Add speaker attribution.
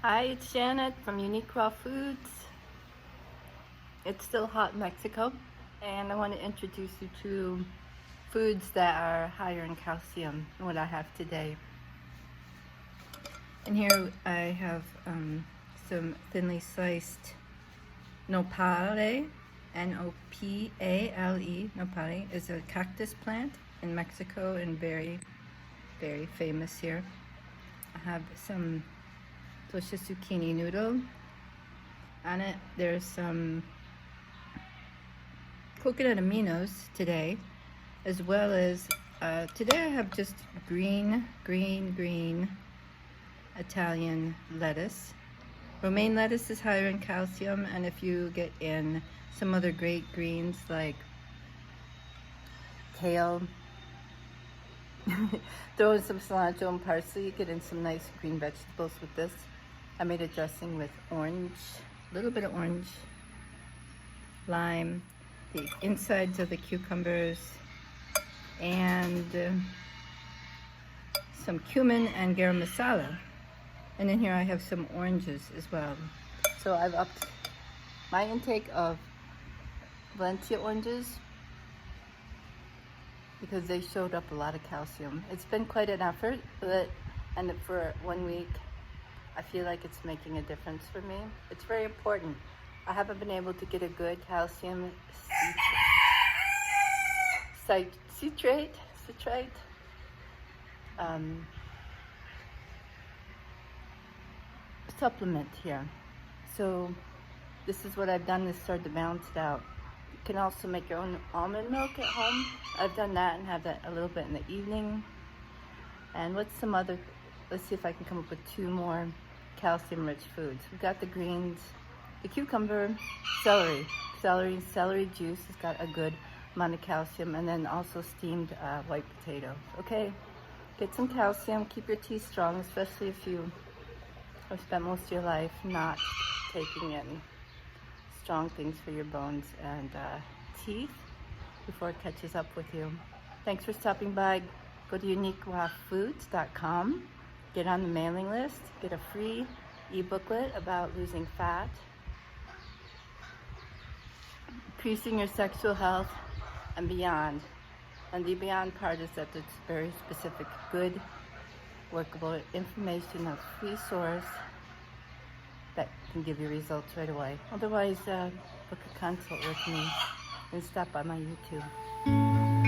Speaker 1: Hi, it's Janet from Unique Raw Foods. It's still hot in Mexico, and I want to introduce you to foods that are higher in calcium than what I have today. And here I have some thinly sliced nopale. Nopale. Nopale is a cactus plant in Mexico and very, very famous here. I have some delicious zucchini noodle. On it, there's some coconut aminos today, as well as today I have just green Italian lettuce. Romaine lettuce is higher in calcium, and if you get in some other great greens like kale, throw in some cilantro and parsley, you get in some nice green vegetables with this. I made a dressing with orange, a little bit of orange, lime, the insides of the cucumbers, and some cumin and garam masala. And in here I have some oranges as well. So I've upped my intake of Valencia oranges because they showed up a lot of calcium. It's been quite an effort, and for 1 week, I feel like it's making a difference for me. It's very important. I haven't been able to get a good calcium citrate supplement here. So this is what I've done to start to balance it out. You can also make your own almond milk at home. I've done that and have that a little bit in the evening. And what's some other, let's see if I can come up with 2 more calcium rich foods. We've got the greens, the cucumber, celery juice has got a good amount of calcium, and then also steamed white potatoes. Okay, get some calcium, keep your teeth strong, especially if you have spent most of your life not taking in strong things for your bones and teeth before it catches up with you. Thanks for stopping by. Go to uniquerawfoods.com, get on the mailing list, get a free ebooklet about losing fat, increasing your sexual health, and beyond. And the beyond part is that it's very specific, good, workable information, a free source that can give you results right away. Otherwise, book a consult with me and stop by my YouTube.